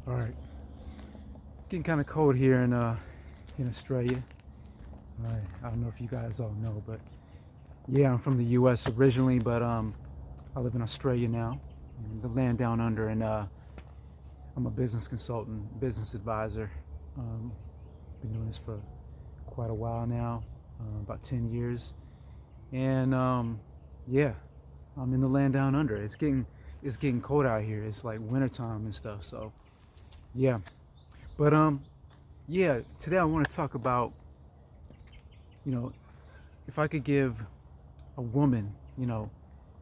All right, it's getting kind of cold here in Australia. I don't know if you guys all know, but yeah, I'm from the U.S. originally, but I live in Australia now, the land down under, and I'm a business consultant, business advisor. Um, been doing this for quite a while now, about 10 years, and yeah, I'm in the land down under. It's getting cold out here. It's like wintertime and stuff. So yeah, but yeah, today I want to talk about, you know, if I could give a woman,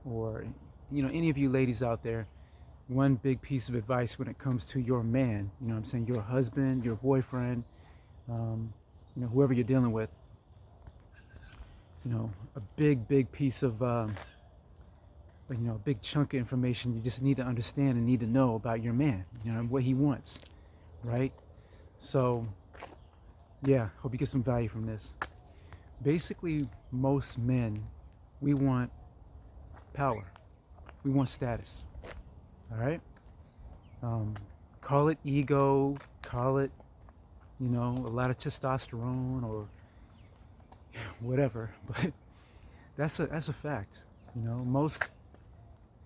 or any of you ladies out there, one big piece of advice when it comes to your man, what I'm saying, your husband, your boyfriend, um, whoever you're dealing with, a big piece of, a big chunk of information you just need to understand and need to know about your man, what he wants, right? So, yeah, hope you get some value from this. Basically, most men, we want power. We want status. All right? Um, Call it ego, call it, a lot of testosterone or whatever. But that's a fact. Most,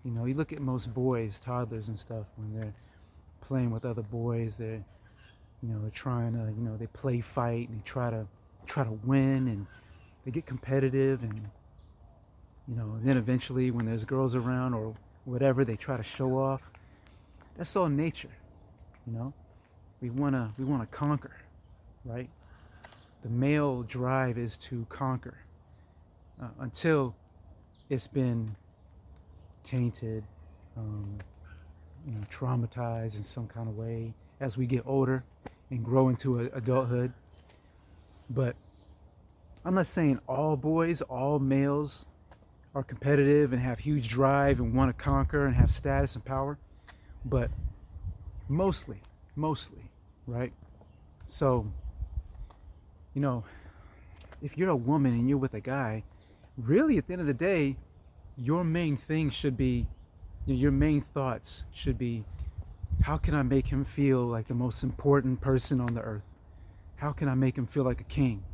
you look at most boys, toddlers and stuff, when they're playing with other boys, they're trying to, they play fight and they try to win, and they get competitive, and and then eventually when there's girls around or whatever, they try to show off. That's all nature. you know we wanna conquer, right? The male drive is to conquer, until it's been tainted, um, traumatized in some kind of way as we get older and grow into adulthood. But I'm not saying all boys, all males are competitive and have huge drive and want to conquer and have status and power, but mostly, right? So, you know, if you're a woman and you're with a guy, really at the end of the day, your main thing should be, your main thoughts should be, how can I make him feel like the most important person on the earth? How can I make him feel like a king?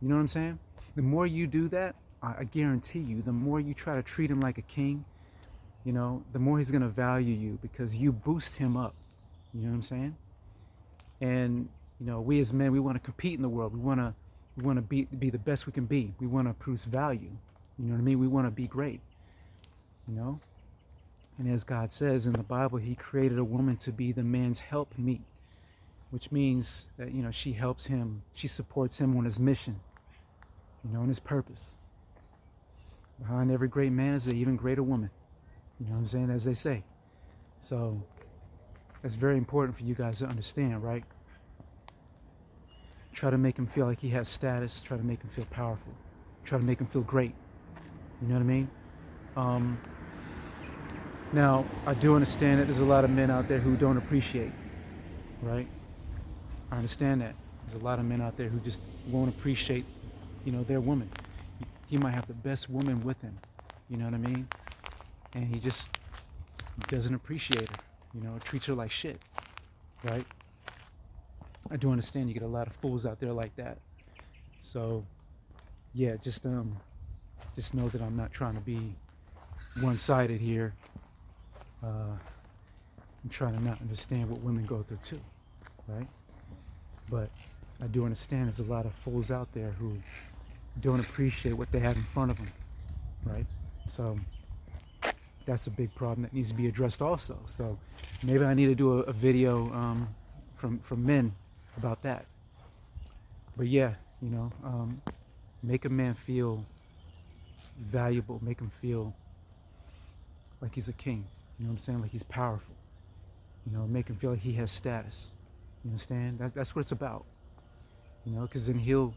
You know what I'm saying? The more you do that, I guarantee you, the more you try to treat him like a king, the more he's going to value you, because you boost him up. You know what I'm saying? And, we as men, we want to compete in the world. We want to be the best we can be. We want to produce value. You know what I mean? We want to be great, you know? And as God says in the Bible, he created a woman to be the man's helpmeet, which means that, she helps him, she supports him on his mission, on his purpose. Behind every great man is an even greater woman. You know what I'm saying? As they say. So that's very important for you guys to understand, right? Try to make him feel like he has status. Try to make him feel powerful. Try to make him feel great. You know what I mean? Now, I do understand that there's a lot of men out there who don't appreciate, right? I understand that. There's a lot of men out there who just won't appreciate, their woman. He might have the best woman with him, you know what I mean? And he just doesn't appreciate her, treats her like shit, right? I do understand you get a lot of fools out there like that. So, yeah, just know that I'm not trying to be one-sided here. I'm trying to not understand what women go through too, right? But I do understand there's a lot of fools out there who don't appreciate what they have in front of them, right? So that's a big problem that needs to be addressed also. So maybe I need to do a video from men about that. But yeah, make a man feel valuable, make him feel like he's a king, you know what I'm saying? Like he's powerful, make him feel like he has status. You understand? That's what it's about, because then he'll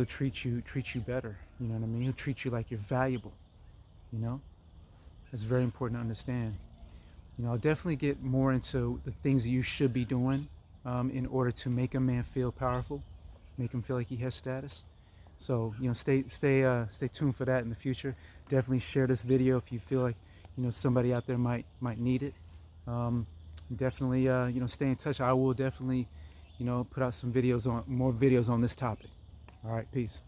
treat you better. You know what I mean? He'll treat you like you're valuable. That's very important to understand. I'll definitely get more into the things that you should be doing in order to make a man feel powerful, make him feel like he has status. So stay tuned for that in the future. Definitely share this video if you feel like somebody out there might need it. definitely, stay in touch. I will definitely, put out some videos on more videos on this topic. All right, peace.